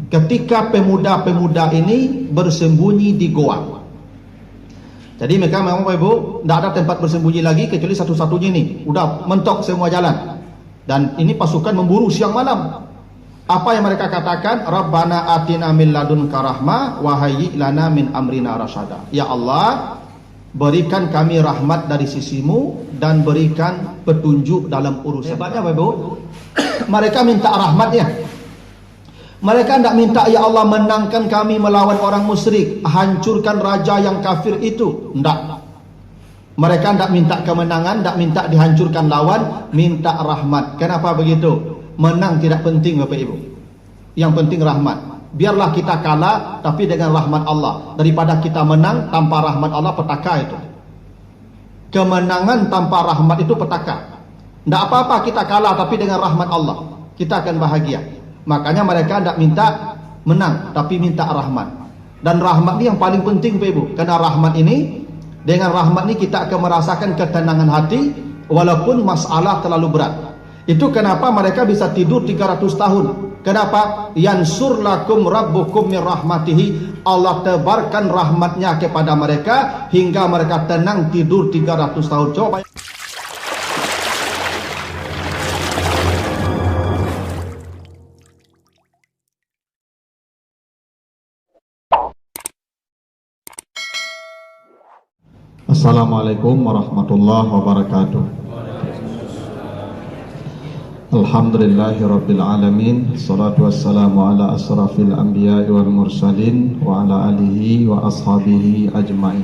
ketika pemuda-pemuda ini bersembunyi di goa. Jadi mereka memang Bapak Ibu tidak ada tempat bersembunyi lagi kecuali satu-satunya ini. Udah mentok semua jalan. Dan ini pasukan memburu siang malam. Apa yang mereka katakan? Rabbana atina min ladunka rahmah wa hayyi lana min amrina rasyada. Ya Allah, berikan kami rahmat dari sisimu dan berikan petunjuk dalam urusan. Hebatnya Bapak Ibu, mereka minta rahmatnya. Mereka tidak minta, ya Allah menangkan kami melawan orang musyrik, hancurkan raja yang kafir itu. Tidak. Mereka tidak minta kemenangan, tidak minta dihancurkan lawan, minta rahmat. Kenapa begitu? Menang tidak penting Bapak Ibu. Yang penting rahmat. Biarlah kita kalah tapi dengan rahmat Allah, daripada kita menang tanpa rahmat Allah, petaka itu. Kemenangan tanpa rahmat itu petaka. Tidak apa-apa kita kalah tapi dengan rahmat Allah, kita akan bahagia. Makanya mereka tidak minta menang tapi minta rahmat. Dan rahmat ini yang paling penting Bapak Ibu. Karena rahmat ini, dengan rahmat ini kita akan merasakan ketenangan hati walaupun masalah terlalu berat. Itu kenapa mereka bisa tidur 300 tahun. Kenapa? Yansur lakum rabbukum min rahmatihi. Allah tebarkan rahmatnya kepada mereka hingga mereka tenang tidur 300 tahun. Coba. Assalamualaikum warahmatullahi wabarakatuh. Alhamdulillahirabbil alamin. Shalatu wassalamu ala asrafil anbiya'i wal mursalin wa ala alihi wa ashabihi ajmain.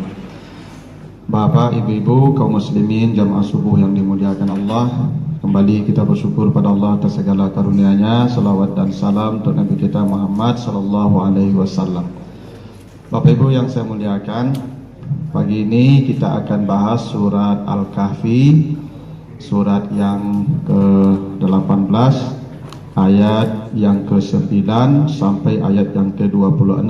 Bapak, Ibu-ibu, kaum muslimin jamaah subuh yang dimuliakan Allah, kembali kita bersyukur pada Allah atas segala karunia-Nya. Salawat dan salam untuk Nabi kita Muhammad sallallahu alaihi wasallam. Bapak Ibu yang saya muliakan, pagi ini kita akan bahas surat Al-Kahfi, surat yang ke-18, ayat yang ke-9 sampai ayat yang ke-26.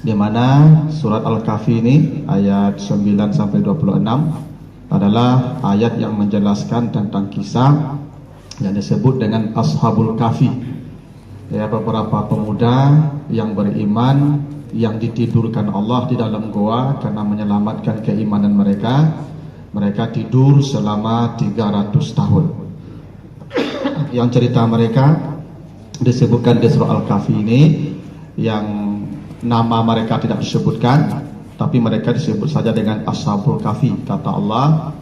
Di mana surat Al-Kahfi ini ayat 9 sampai 26 adalah ayat yang menjelaskan tentang kisah yang disebut dengan Ashabul Kahfi. Ya, beberapa pemuda yang beriman yang ditidurkan Allah di dalam goa karena menyelamatkan keimanan mereka. Mereka tidur selama 300 tahun. Yang cerita mereka disebutkan di surah Al-Kahfi ini, yang nama mereka tidak disebutkan, tapi mereka disebut saja dengan Ashabul Kahfi. Kata Allah,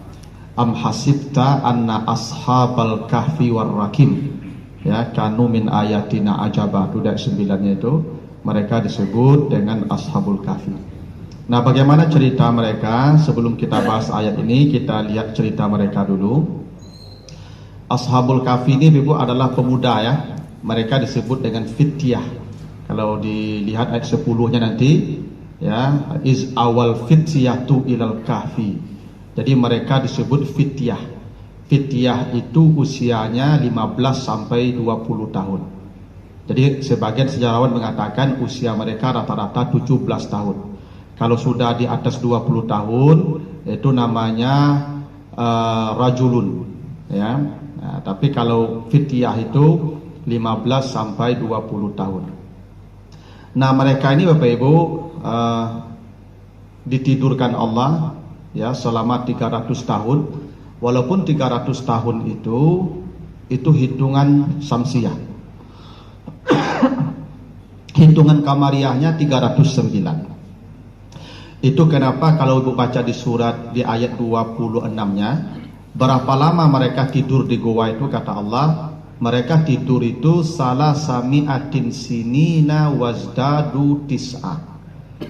am hasibta anna ashabal kahfi warrakim, ya, kanu min ayatina ajaba. Itu ayat 9-nya itu, mereka disebut dengan Ashabul Kahfi. Nah, bagaimana cerita mereka? Sebelum kita bahas ayat ini, kita lihat cerita mereka dulu. Ashabul Kahfi ini Ibu adalah pemuda, ya. Mereka disebut dengan fityah. Kalau dilihat ayat 10-nya nanti, ya, is awal fityatu ilal kahfi. Jadi mereka disebut fityah. Fityah itu usianya 15 sampai 20 tahun. Jadi sebagian sejarawan mengatakan usia mereka rata-rata 17 tahun. Kalau sudah di atas 20 tahun itu namanya rajulun, ya. Nah, tapi kalau fityah itu 15 sampai 20 tahun. Nah, mereka ini Bapak Ibu ditidurkan Allah, ya, selama 300 tahun. Walaupun 300 tahun itu hitungan Samsiyah. Hitungan Kamariahnya 309. Itu kenapa kalau Ibu baca di surat di ayat 26-nya, berapa lama mereka tidur di goa itu, kata Allah, mereka tidur itu salah sami'atin sinina wazdadu tis'a.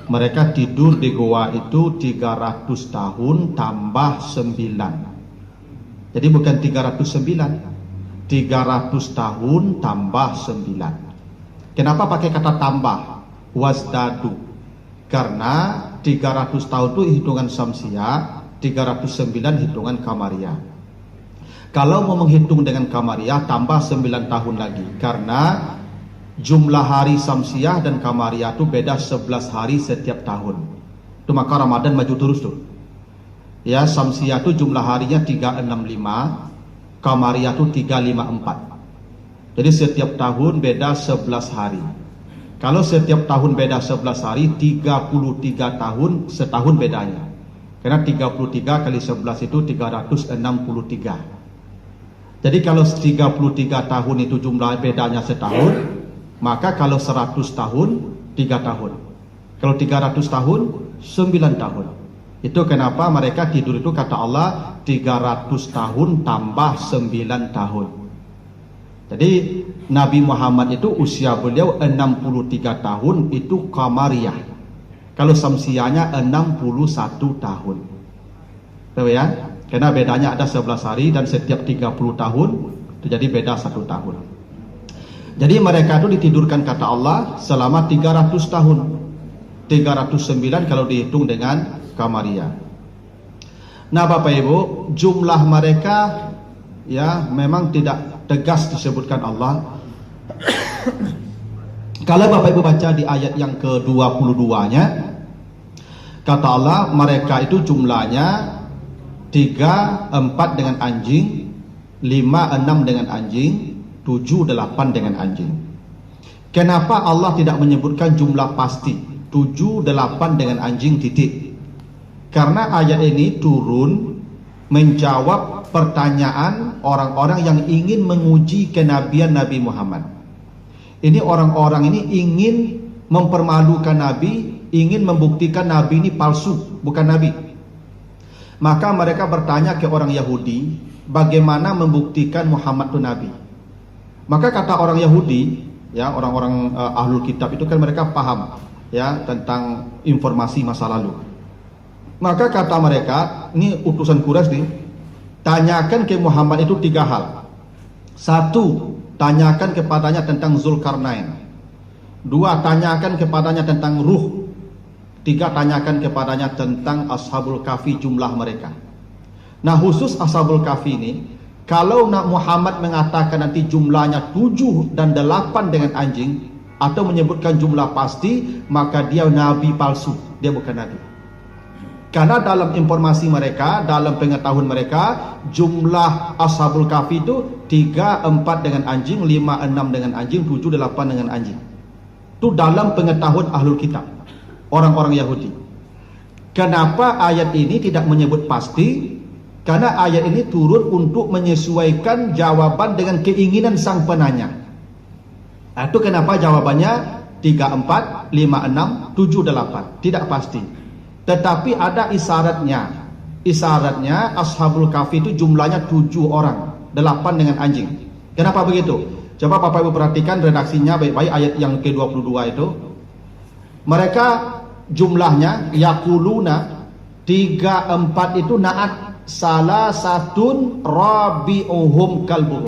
Mereka tidur di goa itu 300 tahun tambah 9. Jadi bukan 309, 300 tahun tambah 9. Kenapa pakai kata tambah? Wazdadu. Karena 300 tahun itu hitungan Samsiyah, 309 hitungan Kamariah. Kalau mau menghitung dengan Kamariah, tambah 9 tahun lagi. Karena jumlah hari Samsiyah dan Kamariah itu beda 11 hari setiap tahun. Itu maka Ramadan maju terus tuh. Ya, Samsiyah itu jumlah harinya 365, Kamariah itu 354. Jadi setiap tahun beda 11 hari. Kalau setiap tahun beda 11 hari, 33 tahun setahun bedanya. Karena 33 kali 11 itu 363. Jadi kalau 33 tahun itu jumlah bedanya setahun, maka kalau 100 tahun 3 tahun. Kalau 300 tahun 9 tahun. Itu kenapa mereka tidur itu kata Allah 300 tahun tambah 9 tahun. Jadi Nabi Muhammad itu usia beliau 63 tahun itu qamariyah. Kalau samsiahnya 61 tahun. Tahu ya? Karena bedanya ada 11 hari dan setiap 30 tahun itu jadi beda 1 tahun. Jadi mereka itu ditidurkan kata Allah selama 300 tahun. 309 kalau dihitung dengan qamariyah. Nah, Bapak Ibu, jumlah mereka ya memang tidak tegas disebutkan Allah. Kalau Bapak Ibu baca di ayat yang ke-22-nya, kata Allah mereka itu jumlahnya 3, 4 dengan anjing, 5, 6 dengan anjing, 7, 8 dengan anjing. Kenapa Allah tidak menyebutkan jumlah pasti 7, 8 dengan anjing titik? Karena ayat ini turun menjawab pertanyaan orang-orang yang ingin menguji kenabian Nabi Muhammad. Ini orang-orang ini ingin mempermalukan Nabi, ingin membuktikan Nabi ini palsu, bukan Nabi. Maka mereka bertanya ke orang Yahudi, bagaimana membuktikan Muhammad itu Nabi? Maka kata orang Yahudi, ya orang-orang ahlul kitab itu kan mereka paham ya tentang informasi masa lalu. Maka kata mereka, ini utusan Quraisy nih, tanyakan ke Muhammad itu 3 hal. 1, tanyakan kepadanya tentang Zulkarnain. 2, tanyakan kepadanya tentang ruh. 3, tanyakan kepadanya tentang Ashabul Kahfi, jumlah mereka. Nah, khusus Ashabul Kahfi ini, kalau Muhammad mengatakan nanti jumlahnya 7 dan 8 dengan anjing, atau menyebutkan jumlah pasti, maka dia nabi palsu, dia bukan nabi. Karena dalam informasi mereka, dalam pengetahuan mereka, jumlah Ashabul Kahfi itu 3, 4 dengan anjing, 5, 6 dengan anjing, 7, 8 dengan anjing. Itu dalam pengetahuan ahlul kitab, orang-orang Yahudi. Kenapa ayat ini tidak menyebut pasti? Karena ayat ini turun untuk menyesuaikan jawaban dengan keinginan sang penanya. Itu kenapa jawabannya 3, 4, 5, 6, 7, 8. Tidak pasti. Tetapi ada isyaratnya. Isyaratnya Ashabul Kahfi itu jumlahnya 7 orang, 8 dengan anjing. Kenapa begitu? Coba Bapak Ibu perhatikan redaksinya baik-baik ayat yang ke-22 itu. Mereka jumlahnya yakuluna 3, 4 itu naat, salah satun rabi'uhum kalbuhum.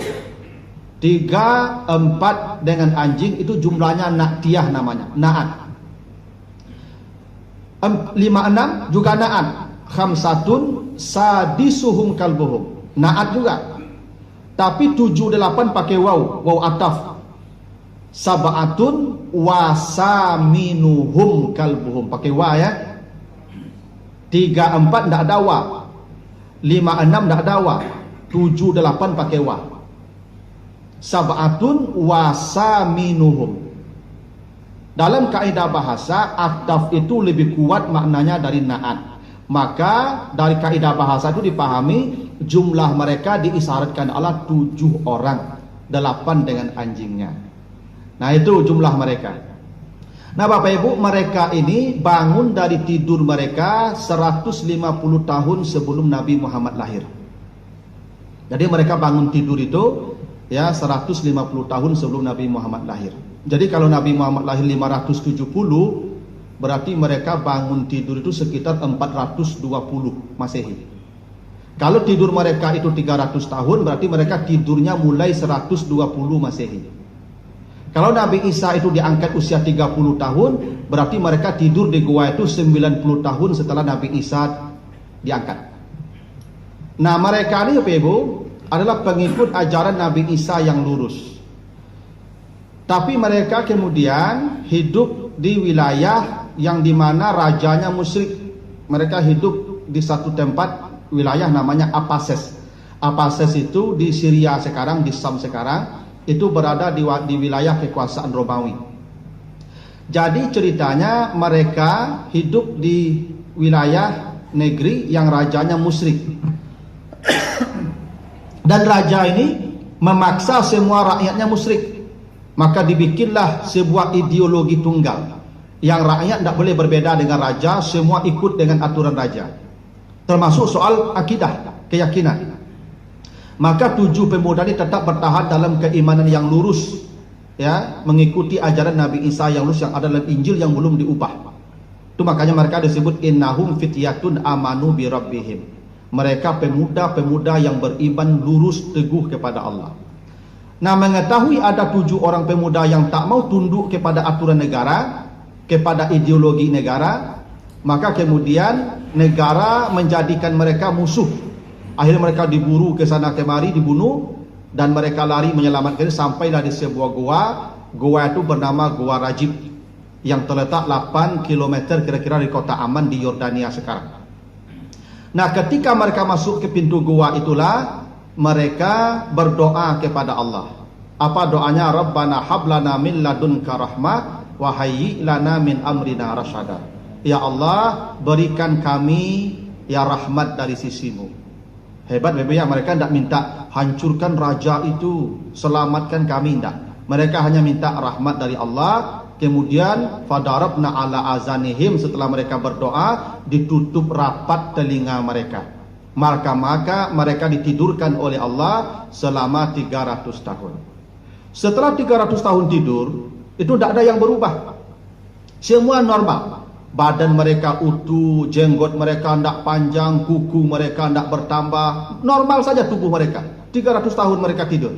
3, 4 dengan anjing itu jumlahnya na'tiyah namanya, na'at. 5, 6 juga na'at. Khamsatun sadisuhum kalbuhum, na'at juga. Tapi 7, 8 pakai waw, waw ataf. Sab'atun wasaminuhum kalbuhum, pakai wa ya. 3, 4 tidak ada wa. 5, 6 tidak ada wa. 7, 8 pakai wa. Sab'atun wasaminuhum. Dalam kaidah bahasa, ataf itu lebih kuat maknanya dari na'at. Maka dari kaidah bahasa itu dipahami jumlah mereka diisyaratkan Allah 7 orang, 8 dengan anjingnya. Nah, itu jumlah mereka. Nah, Bapak Ibu, mereka ini bangun dari tidur mereka 150 tahun sebelum Nabi Muhammad lahir. Jadi mereka bangun tidur itu ya 150 tahun sebelum Nabi Muhammad lahir. Jadi kalau Nabi Muhammad lahir 570, berarti mereka bangun tidur itu sekitar 420 Masehi. Kalau tidur mereka itu 300 tahun, berarti mereka tidurnya mulai 120 Masehi. Kalau Nabi Isa itu diangkat usia 30 tahun, berarti mereka tidur di gua itu 90 tahun setelah Nabi Isa diangkat. Nah, mereka ini Bapak Ibu adalah pengikut ajaran Nabi Isa yang lurus. Tapi mereka kemudian hidup di wilayah yang dimana rajanya musyrik. Mereka hidup di satu tempat wilayah namanya Apases. Apases itu di Syria sekarang, di Sam sekarang. itu berada di wilayah kekuasaan Romawi. Jadi ceritanya mereka hidup di wilayah negeri yang rajanya musyrik. Dan raja ini memaksa semua rakyatnya musyrik. Maka dibikinlah sebuah ideologi tunggal, yang rakyat tidak boleh berbeda dengan raja, semua ikut dengan aturan raja, termasuk soal akidah, keyakinan. Maka 7 pemuda ini tetap bertahan dalam keimanan yang lurus, ya, mengikuti ajaran Nabi Isa yang lurus yang ada dalam Injil yang belum diubah. Itu makanya mereka disebut innahum fityatun amanu bi rabbihim. Mereka pemuda-pemuda yang beriman lurus teguh kepada Allah. Nah, mengetahui ada 7 orang pemuda yang tak mau tunduk kepada aturan negara, kepada ideologi negara, maka kemudian negara menjadikan mereka musuh. Akhirnya mereka diburu ke sana kemari, dibunuh, dan mereka lari menyelamatkan diri sampailah di sebuah gua. Gua itu bernama Gua Rajib, yang terletak 8 km kira-kira di kota Amman di Yordania sekarang. Nah, ketika mereka masuk ke pintu gua itulah mereka berdoa kepada Allah. Apa doanya? Rabbana hablana min ladunka rahmah wa hayyi lana min amrina rasyada. Ya Allah, berikan kami ya rahmat dari sisimu. Hebat ya, mereka tidak minta hancurkan raja itu, selamatkan kami, tidak. Mereka hanya minta rahmat dari Allah. Kemudian fadarabna ala azanihim, setelah mereka berdoa ditutup rapat telinga mereka. Maka mereka ditidurkan oleh Allah selama 300 tahun. Setelah 300 tahun tidur, itu tidak ada yang berubah. Semua normal. Badan mereka utuh, jenggot mereka tidak panjang, kuku mereka tidak bertambah. Normal saja tubuh mereka. 300 tahun mereka tidur.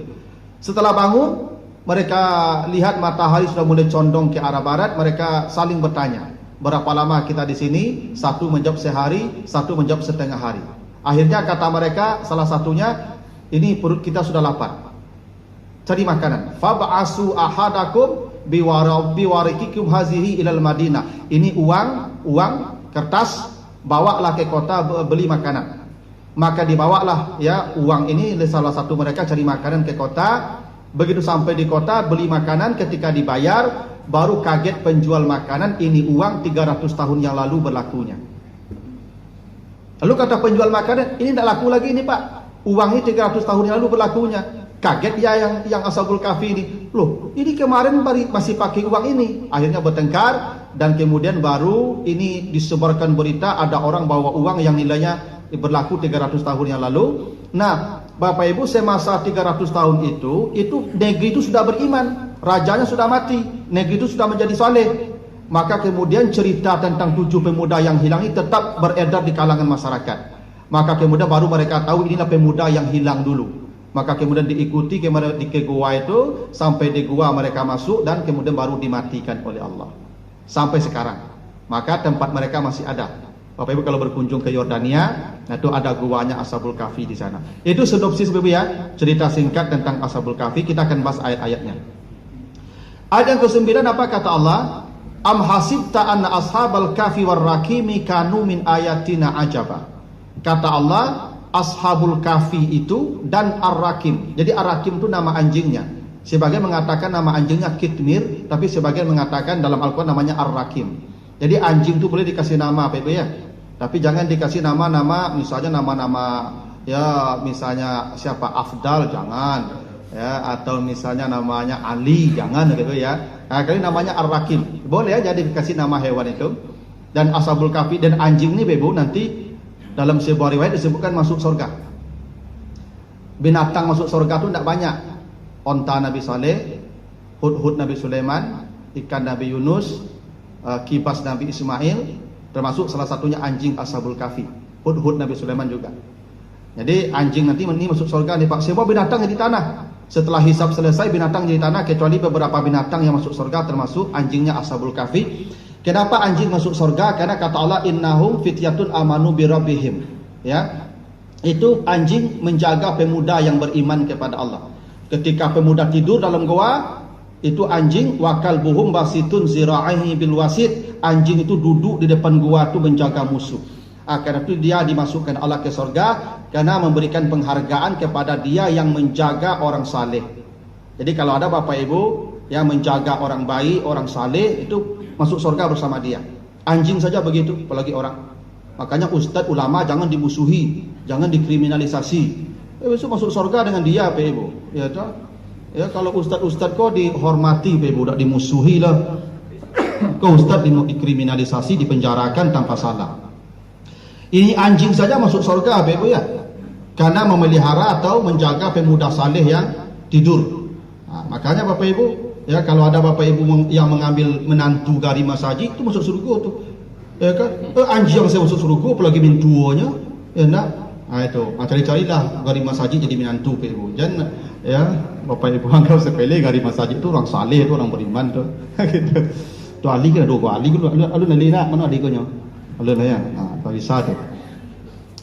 Setelah bangun, mereka lihat matahari sudah mulai condong ke arah barat. Mereka saling bertanya, berapa lama kita di sini? Satu menjawab sehari, satu menjawab setengah hari. Akhirnya kata mereka, salah satunya, ini perut kita sudah lapar, cari makanan. Fab'asu ahadakum biwarikikum hazihi ilal Madinah. Ini uang kertas, bawalah ke kota beli makanan. Maka dibawalah ya uang ini, salah satu mereka cari makanan ke kota. Begitu sampai di kota beli makanan, ketika dibayar baru kaget penjual makanan, ini uang 300 tahun yang lalu berlakunya. Lalu kata penjual makanan, ini tidak laku lagi ini Pak, uang ini 300 tahun yang lalu berlakunya. Kaget ya yang Ashabul Kahfi ini, loh ini kemarin masih pakai uang ini. Akhirnya bertengkar, dan kemudian baru ini disebarkan berita ada orang bawa uang yang nilainya berlaku 300 tahun yang lalu. Nah, Bapak Ibu, semasa 300 tahun itu negeri itu sudah beriman, rajanya sudah mati, negeri itu sudah menjadi saleh. Maka kemudian cerita tentang 7 pemuda yang hilang ini tetap beredar di kalangan masyarakat. Maka kemudian baru mereka tahu inilah pemuda yang hilang dulu. Maka kemudian diikuti ke gua itu, sampai di gua mereka masuk, dan kemudian baru dimatikan oleh Allah. Sampai sekarang. Maka tempat mereka masih ada. Bapak Ibu kalau berkunjung ke Yordania, nah itu ada guanya Ashabul Kahfi di sana. Itu sinopsis Bapak ya, cerita singkat tentang Ashabul Kahfi. Kita akan bahas ayat-ayatnya. Ayat yang ke-9 apa kata Allah? Am hasibta anna ashabal kahfi warraqimi kanu min ayatina ajaba. Kata Allah, Ashabul Kahfi itu dan Ar-Rakim. Jadi Ar-Rakim itu nama anjingnya. Sebagian mengatakan nama anjingnya Kitmir, tapi sebagian mengatakan dalam Al-Quran namanya Ar-Rakim. Jadi anjing itu boleh dikasih nama apa ya? Tapi jangan dikasih nama-nama, misalnya nama-nama ya misalnya siapa Afdal, jangan ya, atau misalnya namanya Ali, jangan gitu ya. Nah, kali namanya Ar-Rakim. Boleh ya jadi dikasih nama hewan itu. Dan Ashabul Kahfi dan anjing ini Bebu nanti dalam sebuah riwayat disebutkan masuk surga. Binatang masuk surga itu tidak banyak. Onta Nabi Saleh, hud-hud Nabi Sulaiman, ikan Nabi Yunus, kibas Nabi Ismail, termasuk salah satunya anjing Ashabul Kahfi, hud-hud Nabi Sulaiman juga. Jadi anjing nanti ini masuk surga nih Pak. Semua binatang yang di tanah. Setelah hisab selesai binatang jadi tanah, kecuali beberapa binatang yang masuk surga termasuk anjingnya Ashabul Kahfi. Kenapa anjing masuk surga? Karena kata Allah innahum fityatun amanu bi rabbihim. Ya. Itu anjing menjaga pemuda yang beriman kepada Allah. Ketika pemuda tidur dalam goa, itu anjing wakal buhum basitun zira'ihi bil wasit. Anjing itu duduk di depan goa itu menjaga musuh. Karena itu dia dimasukkan Allah ke surga karena memberikan penghargaan kepada dia yang menjaga orang saleh. Jadi kalau ada bapak ibu yang menjaga orang baik, orang saleh, itu masuk surga bersama dia. Anjing saja begitu, apalagi orang. Makanya ustaz ulama jangan dimusuhi, jangan dikriminalisasi. Besok masuk surga dengan dia, bapak ibu. Ya toh? Ya kalau ustaz kok dihormati, bapak ibu, tak dimusuhi lah. Kau ustaz dikriminalisasi, dipenjarakan tanpa salah. Ini anjing saja masuk surga, bapak ibu ya. Karena memelihara atau menjaga pemuda saleh yang tidur. Makanya bapak ibu, ya kalau ada bapak ibu yang mengambil menantu gari masjid itu masuk surga tuh. Ya kan? Anjing yang saya masuk surga apalagi mentuanya, ya nak. Itu, cari-carilah gari masjid jadi menantu bapak ibu. Jangan ya, bapak ibu anggap sepele gari masjid itu orang saleh, itu orang beriman tuh. Gitu. Tu ali ke dua ali lu nali nak mana adik kau Alun ya. Tak bisa tu.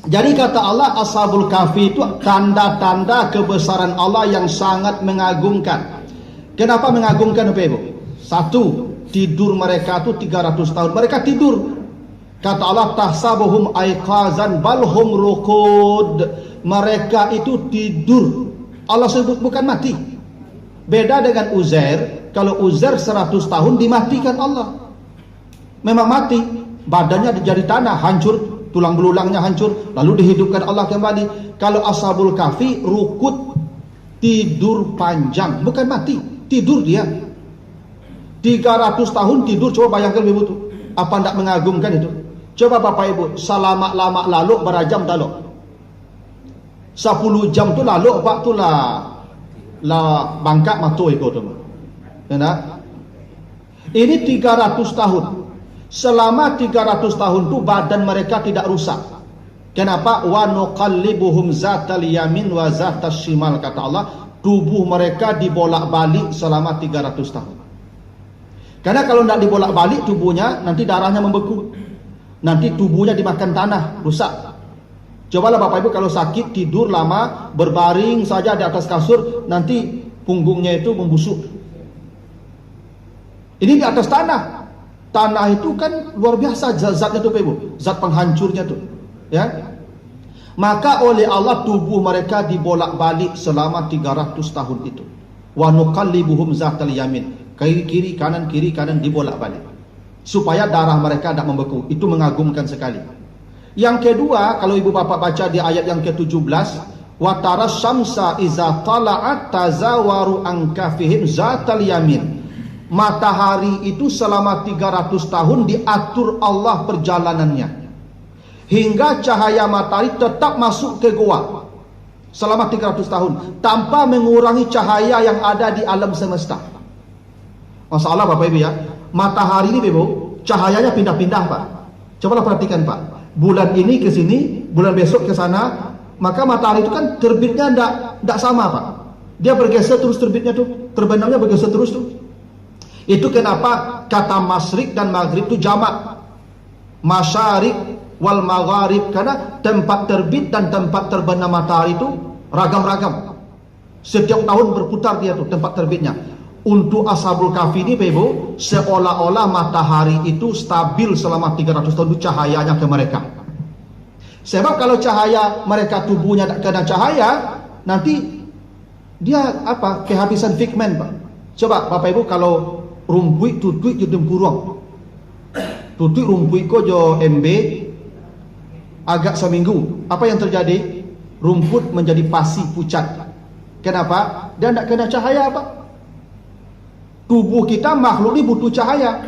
Jadi kata Allah, Ashabul Kahfi itu tanda-tanda kebesaran Allah yang sangat mengagumkan. Kenapa mengagumkan Bapak Ibu? Satu, tidur mereka itu 300 tahun. Mereka tidur. Kata Allah, tahsabuhum aiqazan balhum ruqud. Mereka itu tidur. Allah sebut bukan mati. Beda dengan Uzair. Kalau Uzair 100 tahun dimatikan Allah. Memang mati. Badannya dijadi tanah, hancur, tulang belulangnya hancur, lalu dihidupkan Allah kembali. Kalau Ashabul Kahfi rukut, tidur panjang, bukan mati, tidur dia. 300 tahun tidur, coba bayangkan Ibu tuh. Apa tidak mengagumkan itu? Coba Bapak Ibu, selama-lama lalu berajam lalu. 10 jam tu lalu Pak tu lah bangkak matu itu tu. Ya, ini 300 tahun. Selama 300 tahun itu badan mereka tidak rusak. Kenapa? Wa nuqallibuhum zatal yamin wa zatas shimal, kata Allah, tubuh mereka dibolak-balik selama 300 tahun. Karena kalau tidak dibolak-balik tubuhnya, nanti darahnya membeku. Nanti tubuhnya dimakan tanah, rusak. Cobalah Bapak Ibu kalau sakit tidur lama, berbaring saja di atas kasur, nanti punggungnya itu membusuk. Ini di atas tanah. Tanah itu kan luar biasa zatnya tuh Bapak Ibu, zat penghancurnya tuh, ya. Maka oleh Allah tubuh mereka dibolak-balik selama 300 tahun itu. Wa nuqallibuhum zatal yamin, kiri kanan dibolak-balik supaya darah mereka tidak membeku. Itu mengagumkan sekali. Yang kedua, kalau ibu bapak baca di ayat yang ke-17, wa taras syamsa iza tala'at tazawaru an kafihim zatal yamin. Matahari itu selama 300 tahun diatur Allah perjalanannya, hingga cahaya matahari tetap masuk ke goa selama 300 tahun tanpa mengurangi cahaya yang ada di alam semesta. Masalah Bapak Ibu ya, matahari ini Ibu, cahayanya pindah-pindah Pak. Cobalah perhatikan Pak, bulan ini ke sini, bulan besok ke sana, maka matahari itu kan terbitnya tidak sama Pak. Dia bergeser terus terbitnya tuh, terbenamnya bergeser terus tuh. Itu kenapa kata masyrik dan maghrib itu jamak. Masyarik wal magharib, karena tempat terbit dan tempat terbenam matahari itu ragam-ragam. Setiap tahun berputar dia tuh tempat terbitnya. Untuk Ashabul Kahfi ini Ibu, seolah-olah matahari itu stabil selama 300 tahun itu cahayanya ke mereka. Sebab kalau cahaya mereka tubuhnya tak kena cahaya, nanti dia apa? Kehabisan pigmen Pak. Coba Bapak Ibu kalau rumput tutui jadi purong, tutui rumput ko jo MB agak seminggu, apa yang terjadi? Rumput menjadi pasi pucat. Kenapa? Dia tidak kena cahaya Pak. Tubuh kita makhluk ini butuh cahaya.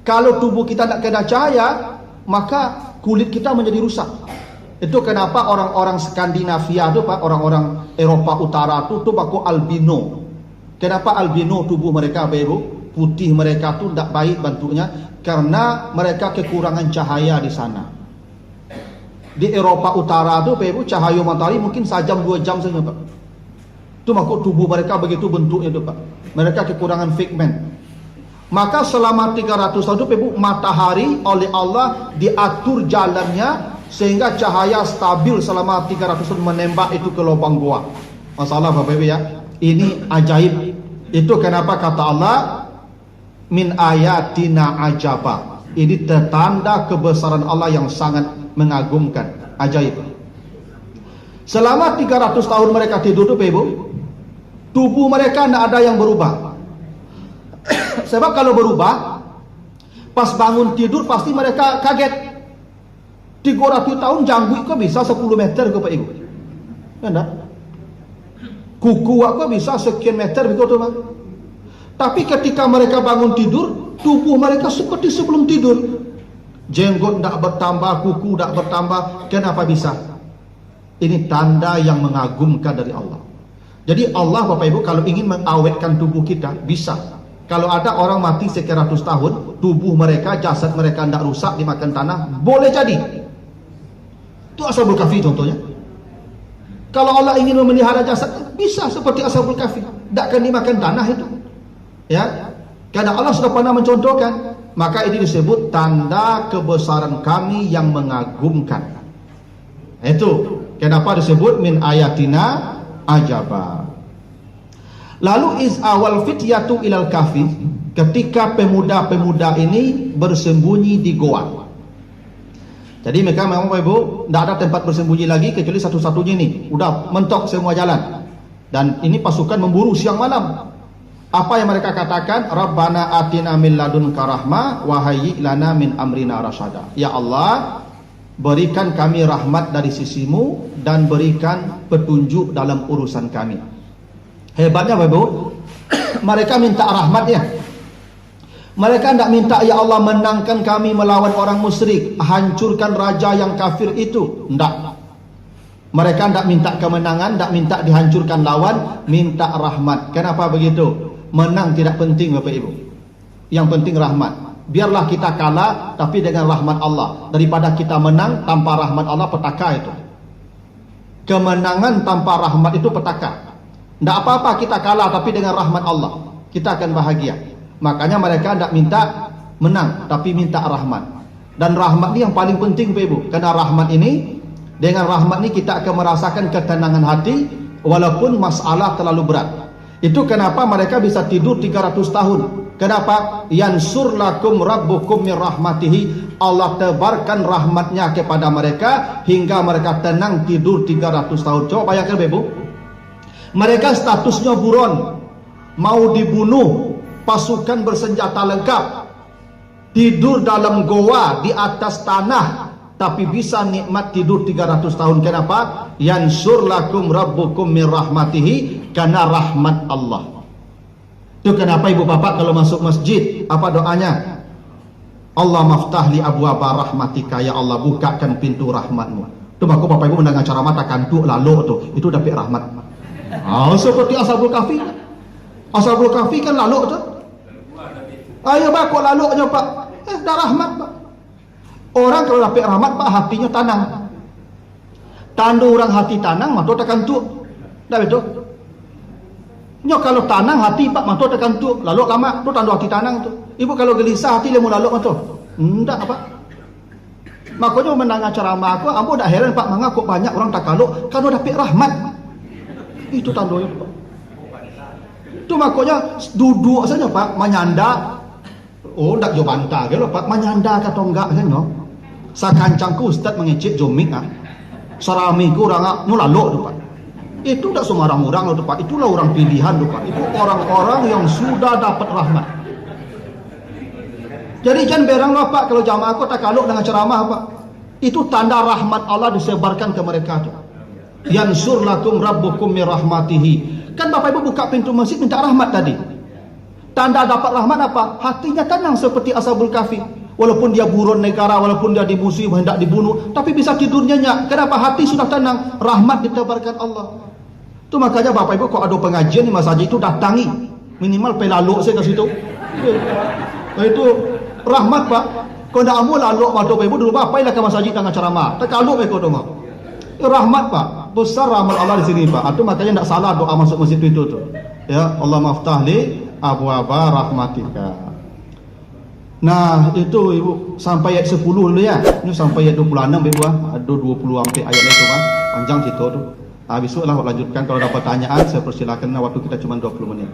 Kalau tubuh kita tidak kena cahaya, maka kulit kita menjadi rusak. Itu kenapa orang-orang Skandinavia itu Pak, orang-orang Eropa Utara itu baku albino. Kenapa albino tubuh mereka Ibu? Putih mereka tuh tidak baik bentuknya karena mereka kekurangan cahaya di sana. Di Eropa Utara tuh Ibu cahaya matahari mungkin sejam 2 jam saja Pak. Itu maka tubuh mereka begitu bentuknya tuh Pak. Mereka kekurangan pigmen. Maka selama 300 tahun itu Ibu, matahari oleh Allah diatur jalannya sehingga cahaya stabil selama 300 tahun menembak itu ke lubang gua. Masalah Bapak Ibu ya. Ini ajaib. Itu kenapa kata Allah min ayatina ajaba. Ini tanda kebesaran Allah yang sangat mengagumkan, ajaib. Selama 300 tahun mereka tidur tuh Ibu, tubuh mereka tidak ada yang berubah. Sebab kalau berubah, pas bangun tidur pasti mereka kaget. 300 tahun janggut kok bisa 10 meter ke Pak Ibu? Enggak. Kuku kok bisa sekian meter begitu Pak. Tapi ketika mereka bangun tidur, tubuh mereka seperti sebelum tidur. Jenggot tidak bertambah, kuku tidak bertambah. Kenapa bisa? Ini tanda yang mengagumkan dari Allah. Jadi Allah Bapak Ibu kalau ingin mengawetkan tubuh kita, bisa. Kalau ada orang mati sekian ratus tahun, tubuh mereka, jasad mereka tidak rusak dimakan tanah, boleh jadi. Itu Ashabul Kahfi contohnya. Kalau Allah ingin memelihara jasad, bisa seperti Ashabul Kahfi, tidak akan dimakan tanah itu. Ya, karena Allah sudah pernah mencontohkan. Maka ini disebut tanda kebesaran kami yang mengagumkan. Itu kenapa disebut min ayatina ajaba. Lalu iz awal fityatu ilal kahfi, ketika pemuda-pemuda ini bersembunyi di goa. Jadi mereka memang Bapak Ibu tidak ada tempat bersembunyi lagi kecuali satu-satunya ini. Udah mentok semua jalan. Dan ini pasukan memburu siang malam. Apa yang mereka katakan? Rabbana atina min ladunka rahmah wa hayyi lana min amrina rasyada. Ya Allah, berikan kami rahmat dari sisimu dan berikan petunjuk dalam urusan kami. Hebatnya Bapak Ibu, mereka minta rahmatnya. Mereka tidak minta ya Allah menangkan kami melawan orang musyrik, hancurkan raja yang kafir itu. Tidak. Mereka tidak minta kemenangan, tidak minta dihancurkan lawan, minta rahmat. Kenapa begitu? Menang tidak penting Bapak Ibu. Yang penting rahmat. Biarlah kita kalah tapi dengan rahmat Allah, daripada kita menang tanpa rahmat Allah, petaka itu. Kemenangan tanpa rahmat itu petaka. Tidak apa-apa kita kalah tapi dengan rahmat Allah, kita akan bahagia. Makanya mereka tidak minta menang tapi minta rahmat. Dan rahmat ini yang paling penting Bapak Ibu. Karena rahmat ini, dengan rahmat ini kita akan merasakan ketenangan hati walaupun masalah terlalu berat. Itu kenapa mereka bisa tidur 300 tahun. Kenapa? Yansur lakum rabbukum min rahmatihi. Allah tebarkan rahmatnya kepada mereka hingga mereka tenang tidur 300 tahun. Coba bayangkan Bapak Ibu. Mereka statusnya buron, mau dibunuh, pasukan bersenjata lengkap, tidur dalam goa di atas tanah, tapi bisa nikmat tidur 300 tahun. Kenapa? Yansur lakum rabbukum min rahmatihi, karena rahmat Allah. Itu kenapa ibu bapak kalau masuk masjid, apa doanya? Allah maftahli abwaba rahmatika, ya Allah bukakan pintu rahmatmu. Itu maka bapak ibu mendengar ceramah tak kantuk lalu tuh, itu dapat rahmat. Seperti Ashabul Kahfi. Ashabul Kahfi kan lalu tuh. Ayo pak, kok lalunya pak? Dah rahmat pak. Orang kalau dapat rahmat pak, hatinya tanang. Tanda orang hati tanang, maka tak kantuk. Dah betul. Nyo kalau tanang hati pak, maka tak kantuk. Lalu lama tu tanda hati tanang tu. Ibu kalau gelisah hati lemu lalu tu. Enggak apa. Makanya mendengar ceramah aku, ambo dah heran pak, mangga kok banyak orang tak kalau dapat rahmat. Itu tandanya pak. Itu makanya duduk saja pak, menyanda. Oh, tak jo bantah ke lo pak, menyanda kata enggak kan no. Sakancangku ustaz mengecek jomik ah. Saramiku orang nu lalu tu pak. Itu tak sembarang orang tu pak. Itulah orang pilihan tu pak. Itu orang-orang yang sudah dapat rahmat. Jadi jangan berang lo pak kalau jamaah aku tak kalau dengan ceramah pak. Itu tanda rahmat Allah disebarkan ke mereka tu. Yansur lakum rabbukum min rahmatihi. Kan bapak ibu buka pintu masjid minta rahmat tadi. Tanda dapat rahmat apa? Hatinya tenang seperti Ashabul Kahfi. Walaupun dia buron negara, walaupun dia dimusuhi, hendak dibunuh, tapi bisa tidur nyenyak. Kenapa? Hati sudah tenang. Rahmat ditebarkan Allah. Itu makanya bapak ibu kalau ada pengajian di masjid itu datangi. Minimal pelaluk saya ke situ. Itu rahmat pak. Kalau tidak amu lalu bapak ibu dulu bapak ilah ke masjid dengan ceramah. Tak kaluk mereka dong. Rahmat pak. Besar rahmat Allah di sini pak. Itu makanya tidak salah doa masuk masjid itu tu. Ya Allah maftahli abwaba rahmatika. Nah itu ibu sampai ayat 10 dulu ya. Ini sampai ayat 26 ibu ah. Ada 20 sampai ayat itu kan. Panjang situ tu. Besoklah lanjutkan kalau ada pertanyaan saya persilakan waktu kita cuma 20 menit.